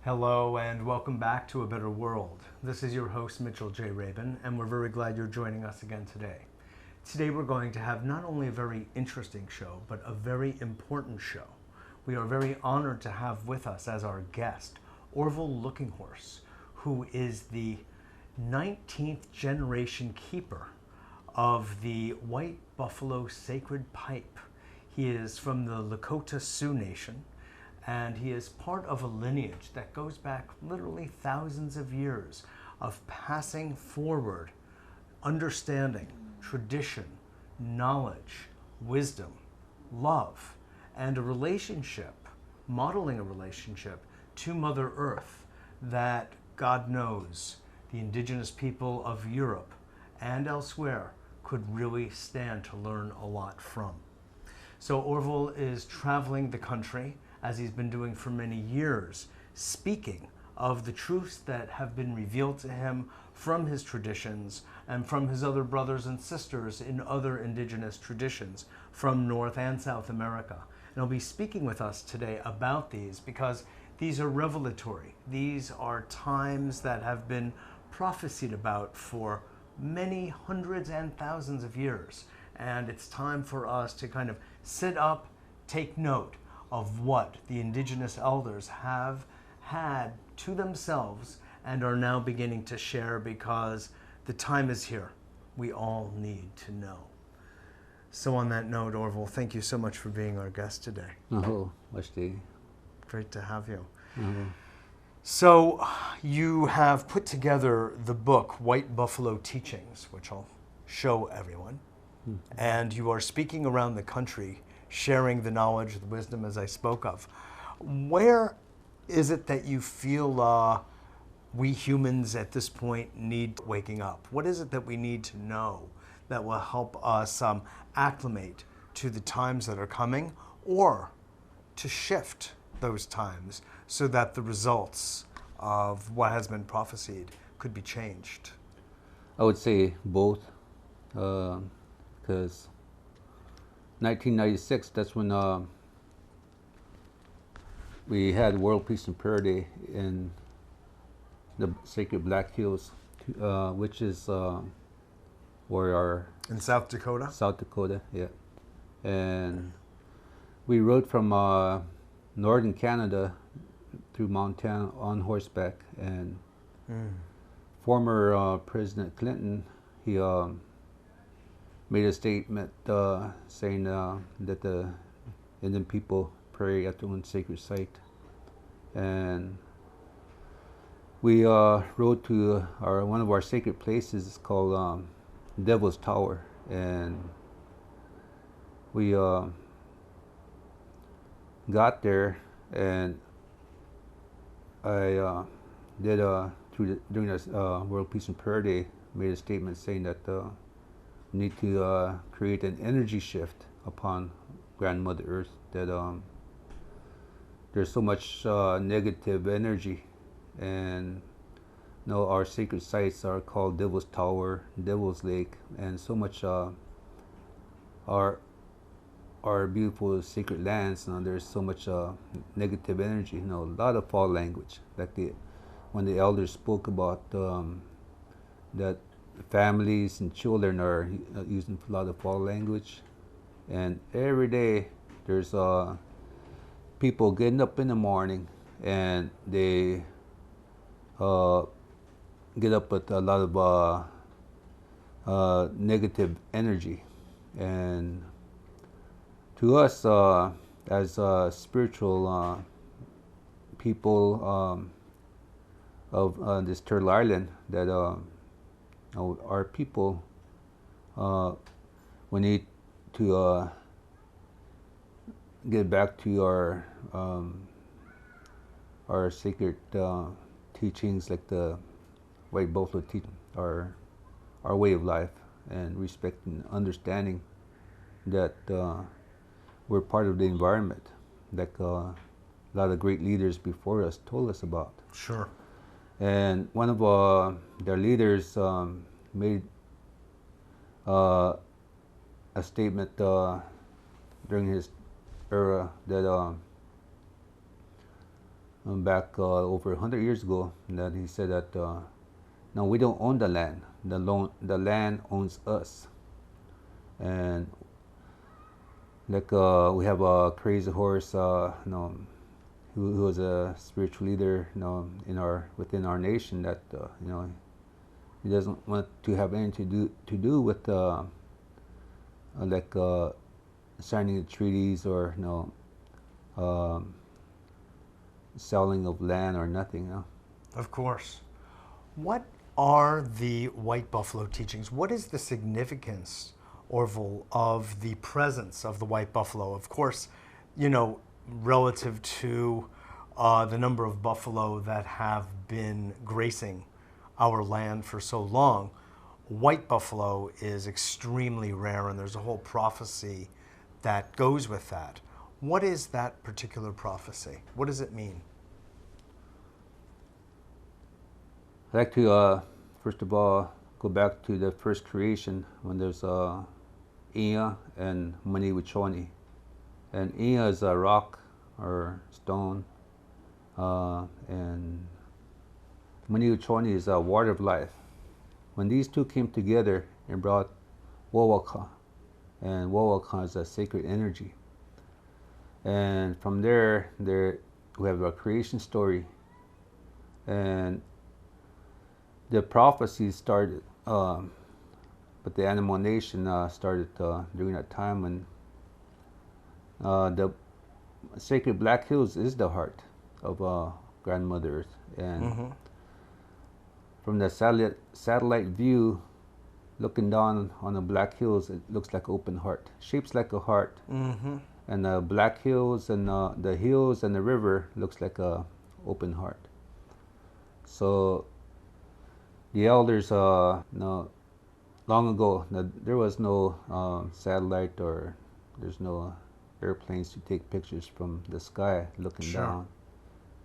Hello and welcome back to A Better World. This is your host Mitchell J. Rabin, and we're very glad you're joining us again today. Today we're going to have not only a very interesting show, but a very important show. We are very honored to have with us as our guest Arvol Lookinghorse, who is the 19th generation keeper of the White Buffalo Sacred Pipe. He is from the Lakota Sioux Nation, and he is part of a lineage that goes back literally thousands of years of passing forward understanding, tradition, knowledge, wisdom, love, and a relationship, modeling a relationship to Mother Earth that God knows the indigenous people of Europe and elsewhere could really stand to learn a lot from. So Arvol is traveling the country, as he's been doing for many years, speaking of the truths that have been revealed to him from his traditions and from his other brothers and sisters in other indigenous traditions from North and South America. And he'll be speaking with us today about these because these are revelatory. These are times that have been prophesied about for many hundreds and thousands of years. And it's time for us to kind of sit up, take note of what the indigenous elders have had to themselves and are now beginning to share, because the time is here. We all need to know. So on that note, Arvol, thank you so much for being our guest today. Great to have you. So you have put together the book, White Buffalo Teachings, which I'll show everyone. And you are speaking around the country, sharing the knowledge, the wisdom, as I spoke of. Where is it that you feel we humans at this point need waking up? What is it that we need to know that will help us acclimate to the times that are coming, or to shift those times so that the results of what has been prophesied could be changed? I would say both, because 1996, that's when we had World Peace and Prayer Day in the Sacred Black Hills, which is where our... In South Dakota? South Dakota, yeah. And we rode from northern Canada through Montana on horseback, and former President Clinton, he made a statement saying that the Indian people pray at their own sacred site. And we rode to one of our sacred places called Devil's Tower, and we got there, and I did during this World Peace and Prayer Day, made a statement saying that need to create an energy shift upon Grandmother Earth, that there's so much negative energy, and our sacred sites are called Devil's Tower, Devil's Lake, and so much our beautiful sacred lands, there's so much negative energy, a lot of foul language. Like when the elders spoke about that families and children are using a lot of foul language, and every day there's people getting up in the morning and they get up with a lot of negative energy. And to us as spiritual people of this Turtle Island, that our people, we need to get back to our sacred teachings, like the White Buffalo teaching, our way of life, and respect and understanding that we're part of the environment, like a lot of great leaders before us told us about. Sure. And one of their leaders made a statement during his era that back over 100 years ago, that he said that no, we don't own the land. The land owns us. And like we have a crazy horse, who was a spiritual leader, within our nation, that he doesn't want to have anything to do with signing the treaties, or selling of land or nothing. Of course. What are the white buffalo teachings? What is the significance, Arvol, of the presence of the white buffalo? Of course, relative to the number of buffalo that have been gracing our land for so long, white buffalo is extremely rare, and there's a whole prophecy that goes with that. What is that particular prophecy? What does it mean? I'd like to, first of all, go back to the first creation, when there's Iya and Maniwachoni. And Iya is a rock or stone, and Maniwachoni is a water of life. When these two came together, it brought Wawaka, and Wawaka is a sacred energy. And from there we have a creation story, and the prophecy started, but the animal nation started during that time, when the sacred Black Hills is the heart of Grandmother Earth. And from the satellite view, looking down on the Black Hills, it looks like open heart, shapes like a heart. And the Black Hills and the hills and the river looks like a open heart. So the elders, long ago, there was no satellite, or there's no airplanes to take pictures from the sky looking down.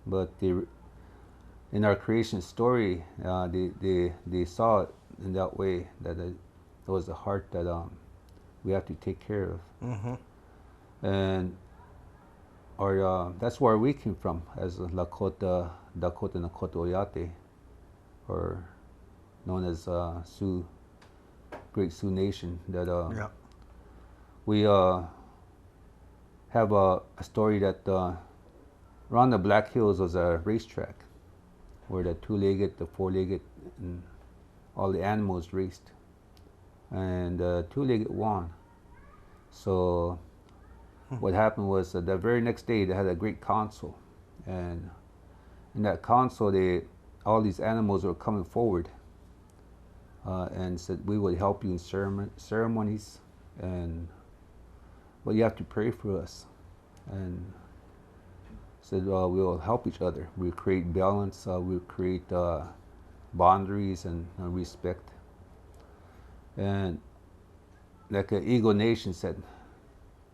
But in our creation story, they saw it in that way, that it was a heart that we have to take care of. And that's where we came from, as Lakota, Dakota, Nakota Oyate, or known as Sioux, Great Sioux Nation. That we have a story that around the Black Hills was a racetrack, where the two-legged, the four-legged, and all the animals raced, and the two-legged won. So what happened was, the very next day they had a great council, and in that council, all these animals were coming forward and said, we will help you in ceremonies, but you have to pray for us. And said, we will help each other. We'll create balance. We'll create boundaries and respect. And like an Eagle Nation said,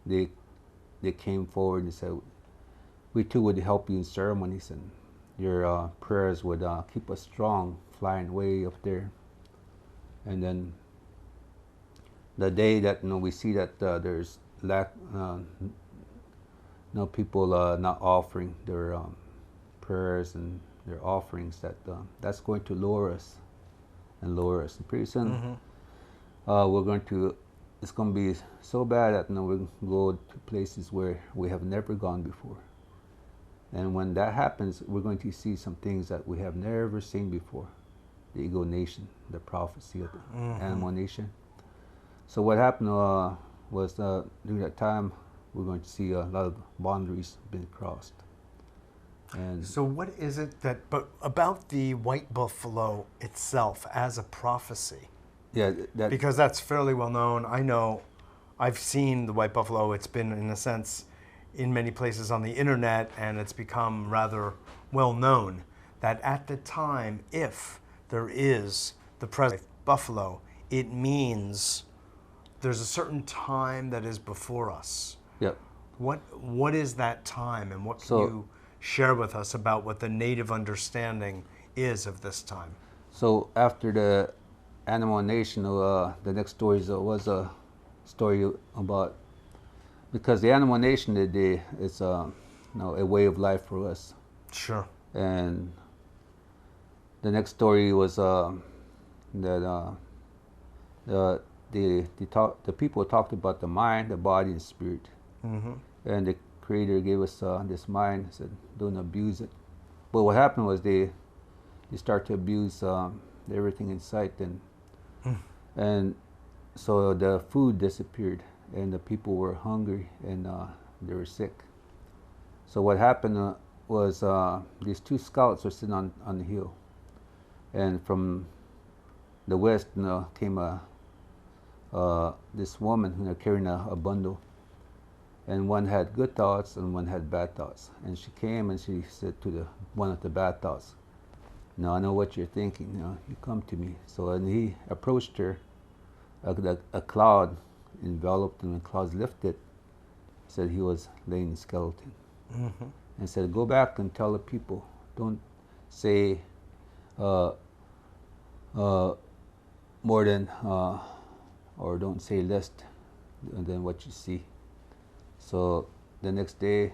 they came forward and said, we too would help you in ceremonies, and your prayers would keep us strong, flying way up there. And then the day that we see that there's lack, people not offering their prayers and their offerings, that's going to lower us and lower us. And pretty soon, it's going to be so bad that we're going to go to places where we have never gone before. And when that happens, we're going to see some things that we have never seen before. The Eagle Nation, the prophecy of the Animal Nation. So what happened was during that time, we're going to see a lot of boundaries being crossed. And so what is it but about the white buffalo itself as a prophecy? Yeah, because that's fairly well known. I know, I've seen the white buffalo. It's been, in a sense, in many places on the internet, and it's become rather well known that at the time, if there is the present buffalo, it means there's a certain time that is before us. Yep. What is that time, and what can you share with us about what the native understanding is of this time? So after the Animal Nation, the next story was a story about, because the Animal Nation today is a way of life for us. Sure. And the next story was that the people talked about the mind, the body, and spirit. Mm-hmm. And the Creator gave us this mind, said, don't abuse it. But what happened was they start to abuse everything in sight, and so the food disappeared, and the people were hungry, and they were sick. So what happened was these two scouts were sitting on the hill, and from the west came this woman carrying a bundle, and one had good thoughts and one had bad thoughts. And she came and she said to the one of the bad thoughts, "No, I know what you're thinking. You come to me." So and he approached her. A cloud enveloped him, and clouds lifted. Said he was laying skeleton, and said, "Go back and tell the people. Don't say more than or don't say less than what you see." So the next day,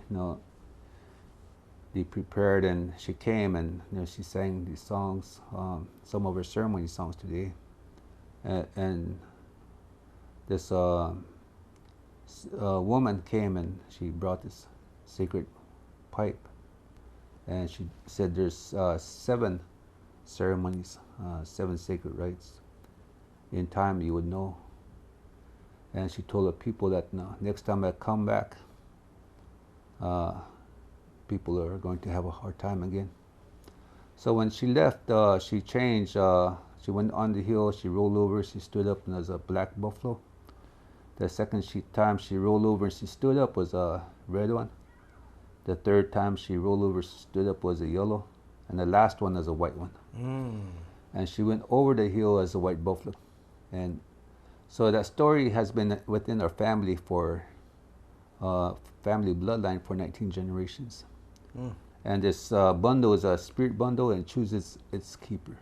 they prepared, and she came, and she sang these songs, some of her ceremony songs today, and this woman came, and she brought this sacred pipe, and she said there's 7 ceremonies, 7 sacred rites. In time you would know. And she told the people that next time I come back, people are going to have a hard time again. So when she left, she changed. She went on the hill, she rolled over, she stood up, and there was a black buffalo. The second time she rolled over and she stood up was a red one. The third time she rolled over, she stood up was a yellow. And the last one was a white one. And she went over the hill as a white buffalo. And so that story has been within our family for family bloodline for 19 generations. And this bundle is a spirit bundle and chooses its keeper.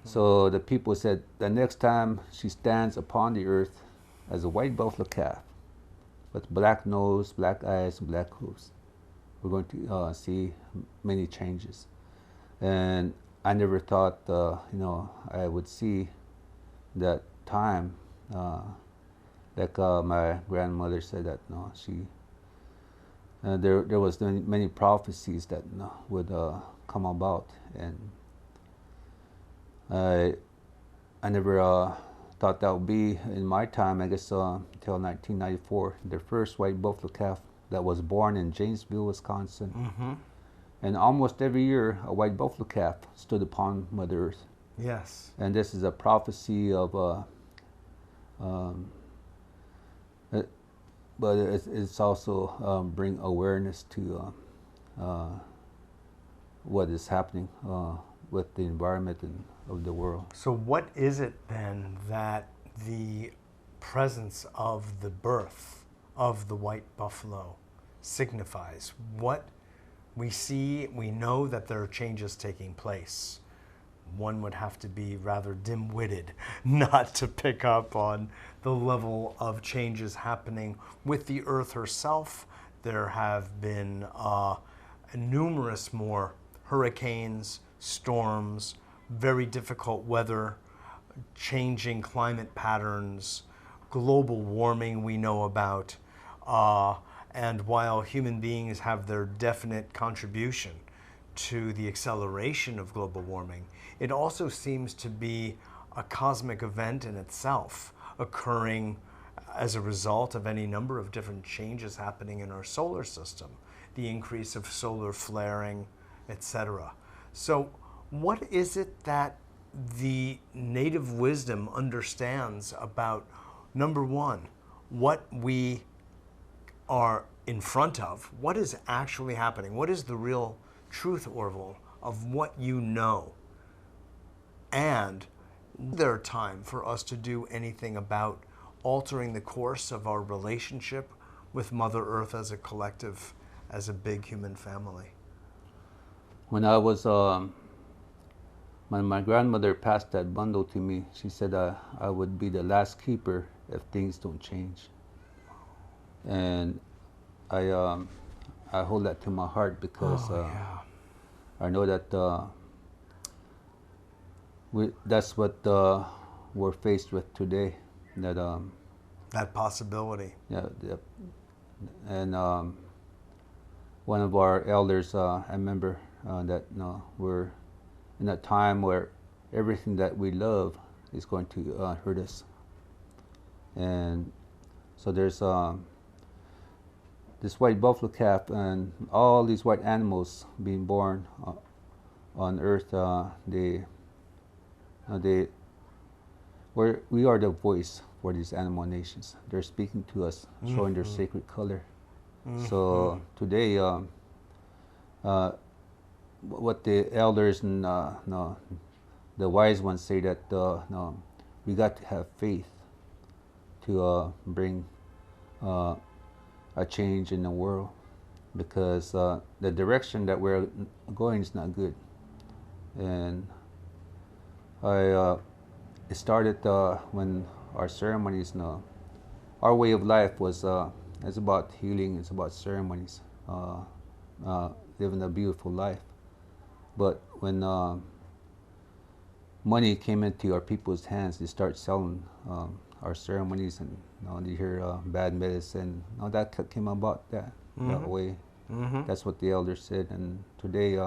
So the people said the next time she stands upon the earth as a white buffalo calf with black nose, black eyes, and black hooves, we're going to see many changes. And I never thought, I would see that time. Like my grandmother said that there was many prophecies that would come about, and I never thought that would be in my time. I guess until 1994, the first white buffalo calf that was born in Janesville, Wisconsin. And almost every year, a white buffalo calf stood upon Mother Earth. Yes. And this is a prophecy of, but it's also bring awareness to what is happening with the environment and of the world. So what is it then that the presence of the birth of the white buffalo signifies? What we see, we know that there are changes taking place. One would have to be rather dim-witted not to pick up on the level of changes happening with the earth herself. There have been numerous more hurricanes, storms, very difficult weather, changing climate patterns, global warming we know about. And while human beings have their definite contribution to the acceleration of global warming, it also seems to be a cosmic event in itself, occurring as a result of any number of different changes happening in our solar system, the increase of solar flaring, etc. So what is it that the native wisdom understands about, number one, what we are in front of? What is actually happening? What is the real truth, Arvol, of what you know? And is there time for us to do anything about altering the course of our relationship with Mother Earth as a collective, as a big human family? When I was, when my grandmother passed that bundle to me, she said I would be the last keeper if things don't change. And I I hold that to my heart because Yeah. I know that that's what we're faced with today. That That possibility. yeah, and one of our elders, I remember that we're in a time where everything that we love is going to hurt us, and so there's this white buffalo calf and all these white animals being born on Earth. They we are the voice for these animal nations. They're speaking to us, showing their sacred color. So today, what the elders and no, the wise ones say that no, we got to have faith to bring a change in the world, because the direction that we're going is not good. And it started when our ceremonies, our way of life was it's about healing, it's about ceremonies, living a beautiful life. But when money came into our people's hands, they start selling our ceremonies, and you hear bad medicine. That came about that way. That's what the elders said, and today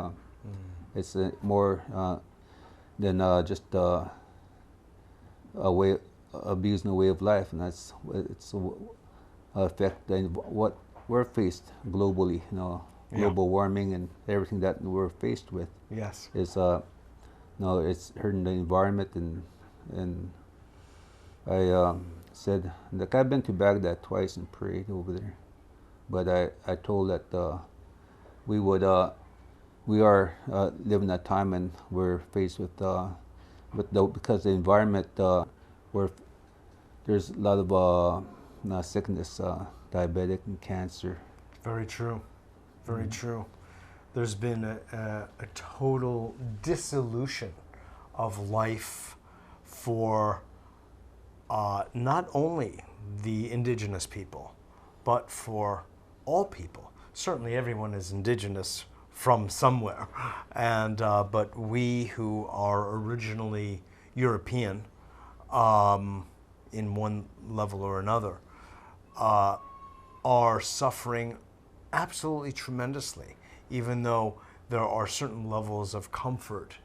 it's more than just a way abusing a way of life, and it's affect what we're faced globally. Global warming and everything that we're faced with. Yes. Is it's hurting the environment, and I said, like, I've been to Baghdad twice and prayed over there, but I told that we are living a time and we're faced with because the environment where there's a lot of sickness, diabetic and cancer. Very true. Very true. There's been a total dissolution of life for not only the indigenous people, but for all people. Certainly everyone is indigenous from somewhere, and but we who are originally European, in one level or another, are suffering absolutely tremendously, even though there are certain levels of comfort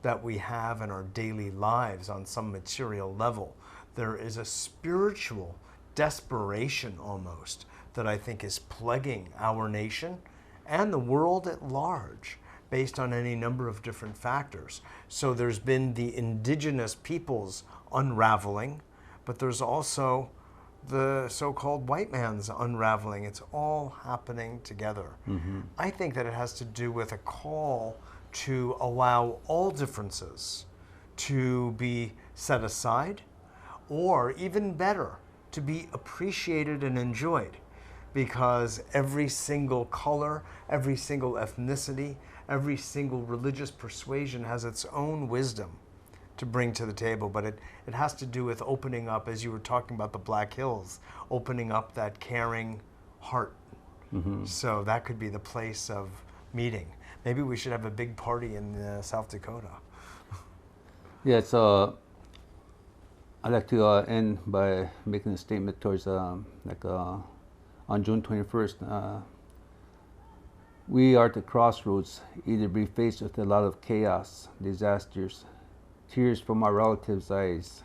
that we have in our daily lives on some material level. There is a spiritual desperation almost that I think is plaguing our nation and the world at large, based on any number of different factors. So there's been the indigenous peoples unraveling, but there's also the so-called white man's unraveling. It's all happening together. I think that it has to do with a call to allow all differences to be set aside, or even better, to be appreciated and enjoyed, because every single color, every single ethnicity, every single religious persuasion has its own wisdom to bring to the table. But it has to do with opening up, as you were talking about the Black Hills, opening up that caring heart. So that could be the place of meeting. Maybe we should have a big party in South Dakota. Yeah, it's I'd like to end by making a statement towards on June 21st. We are at the crossroads, either be faced with a lot of chaos, disasters, tears from our relatives' eyes,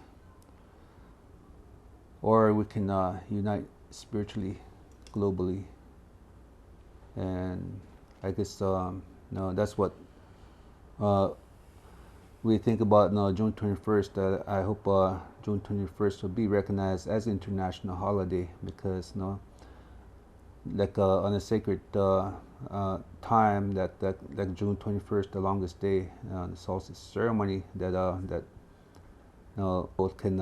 or we can unite spiritually, globally. And I guess that's what we think about June 21st. I hope June 21st will be recognized as an international holiday, because like on a sacred time, that like June 21st, the longest day, the solstice ceremony, that both can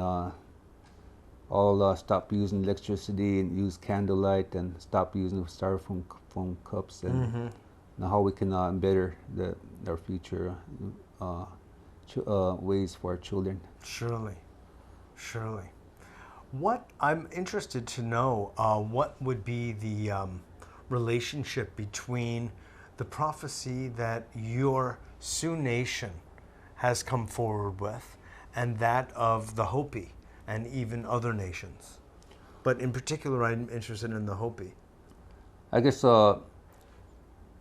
all stop using electricity and use candlelight, and stop using styrofoam cups, and how we can better our future ways for our children. Surely, surely. What I'm interested to know, what would be the relationship between the prophecy that your Sioux Nation has come forward with and that of the Hopi and even other nations. But in particular, I'm interested in the Hopi. I guess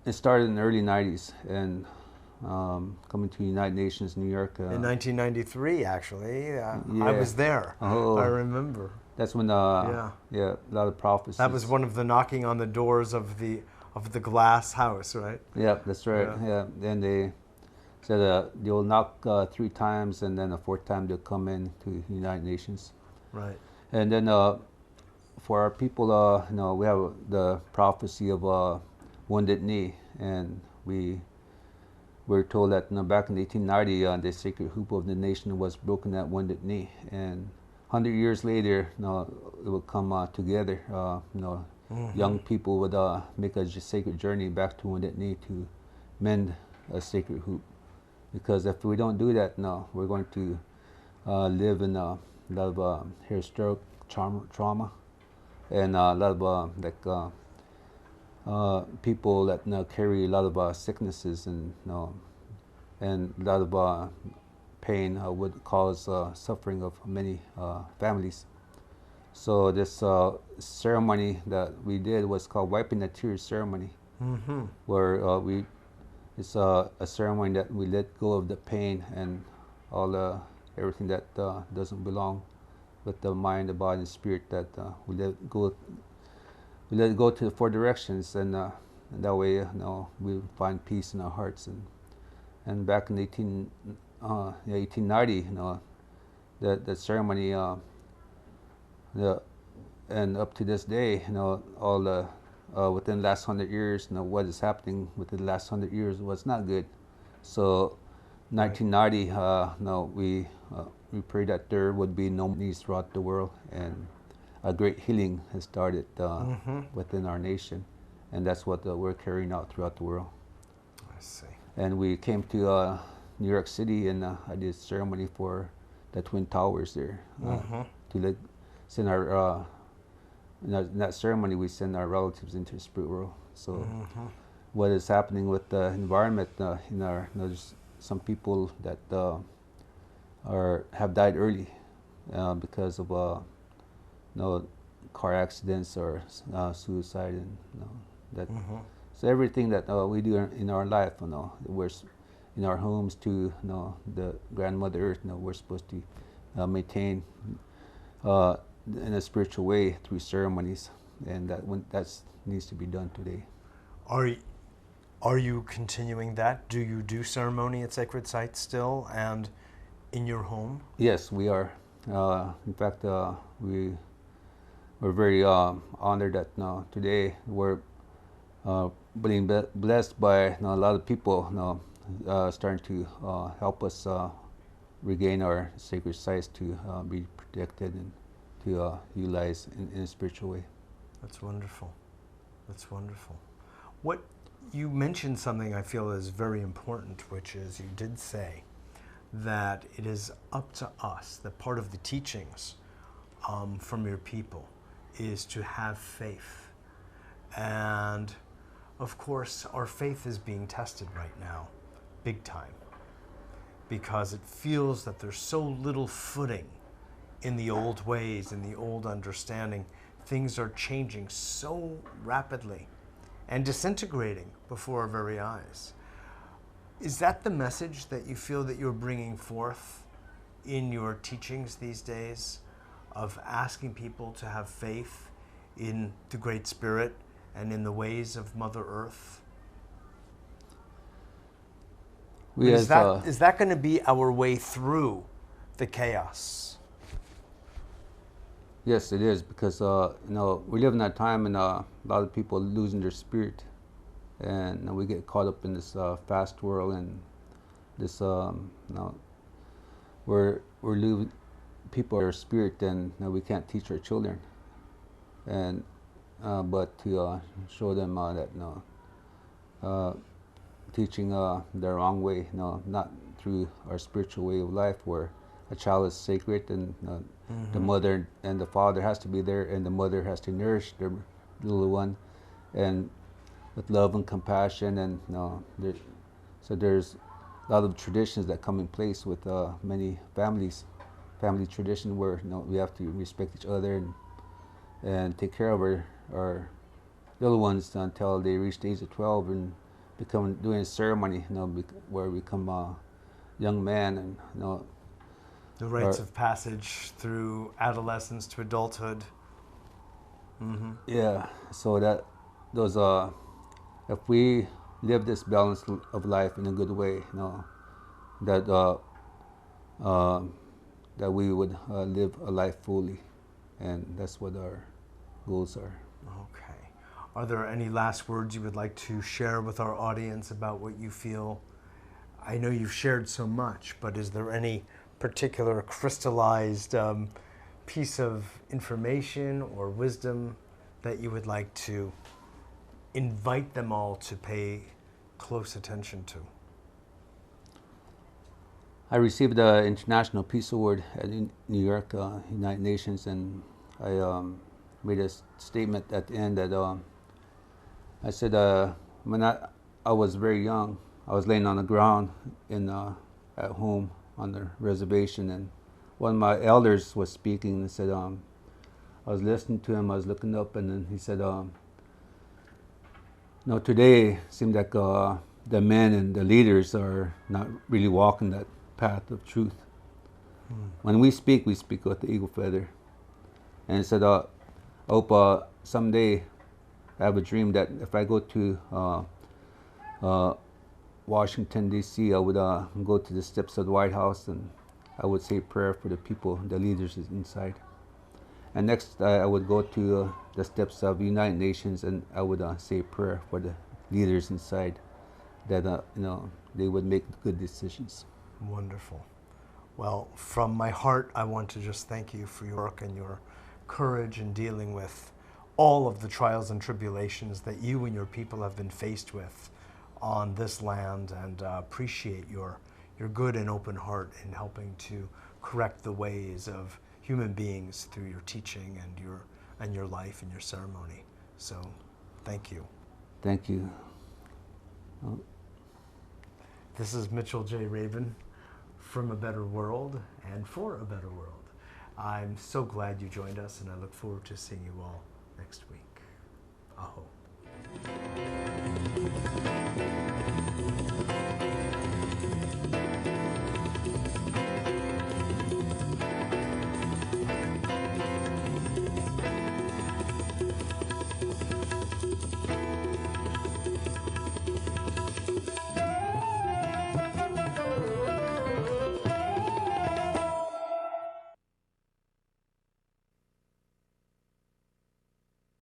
it started in the early 90s and coming to the United Nations, New York. In 1993, actually. I Yeah. was there. Oh. I remember. That's when Yeah. a lot of prophecies. That was one of the knocking on the doors of the glass house, right? Yeah, that's right. Yeah. Yeah. Then they said they'll knock 3 times, and then a 4th time they'll come in to the United Nations. Right. And then for our people, we have the prophecy of Wounded Knee, and we're told that back in 1890, the sacred hoop of the nation was broken at Wounded Knee, and 100 years later, it will come together. Young people would make a sacred journey back to Wounded Knee to mend a sacred hoop, because if we don't do that, we're going to live in a lot of historic trauma, and a lot of people that carry a lot of sicknesses and a lot of pain would cause suffering of many families. So this ceremony that we did was called Wiping the Tears ceremony, where it's a ceremony that we let go of the pain and everything that doesn't belong with the mind, the body, and spirit, that we let it go to the 4 directions, and that way we find peace in our hearts. And back in 1890, that ceremony, and up to this day, all the within the last 100 years, what is happening within the last 100 years was not good. So 1990, we pray that there would be no knees throughout the world, and a great healing has started within our nation, and that's what we're carrying out throughout the world. I see. And we came to New York City, and I did a ceremony for the Twin Towers there to send our. In that ceremony, we send our relatives into the spirit world. So, what is happening with the environment there's some people that have died early because of car accidents or suicide, and that. So everything that we do in our life, we're in our homes to the grandmother Earth. We're supposed to maintain in a spiritual way through ceremonies, and that needs to be done today. Are you continuing that? Do you do ceremony at sacred sites still and in your home? Yes, we are. In fact, we're very honored that today we're being blessed by a lot of people starting to help us regain our sacred sites to be protected and to utilize in a spiritual way. That's wonderful. That's wonderful. What you mentioned something I feel is very important, which is you did say that it is up to us, that part of the teachings from your people is to have faith. And of course, our faith is being tested right now, big time, because it feels that there's so little footing in the old ways, in the old understanding. Things are changing so rapidly and disintegrating before our very eyes. Is that the message that you feel that you're bringing forth in your teachings these days, of asking people to have faith in the Great Spirit and in the ways of Mother Earth? Is that going to be our way through the chaos? Yes, it is, because we live in a time and a lot of people losing their spirit, and we get caught up in this fast world, and this we're losing people their spirit, and we can't teach our children, and but to show them that teaching the wrong way, not through our spiritual way of life, where a child is sacred, and the mother and the father has to be there, and the mother has to nourish their little one, and with love and compassion, and so there's a lot of traditions that come in place with many family tradition where we have to respect each other and take care of our little ones until they reach the age of 12 and become doing a ceremony, where we become a young man, and The rites of passage through adolescence to adulthood. Mm-hmm. yeah. So that those if we live this balance of life in a good way, that uh, that we would live a life fully, and that's what our goals are. Okay. Are there any last words you would like to share with our audience about what you feel? I know you've shared so much, but is there any particular crystallized piece of information or wisdom that you would like to invite them all to pay close attention to? I received the International Peace Award at New York, United Nations, and I made a statement at the end that I said when I was very young, I was laying on the ground at home on the reservation, and one of my elders was speaking and said, I was listening to him, I was looking up, and then he said, today seemed like the men and the leaders are not really walking that path of truth. When we speak with the eagle feather. And he said, I hope someday I have a dream that if I go to Washington, D.C., I would go to the steps of the White House and I would say a prayer for the people, the leaders inside. And next, I would go to the steps of the United Nations and I would say a prayer for the leaders inside, that they would make good decisions. Wonderful. Well, from my heart, I want to just thank you for your work and your courage in dealing with all of the trials and tribulations that you and your people have been faced with on this land, and appreciate your good and open heart in helping to correct the ways of human beings through your teaching and your life and your ceremony. So, thank you. Thank you. This is Mitchell J. Rabin from A Better World and for A Better World. I'm so glad you joined us, and I look forward to seeing you all next week. Aho.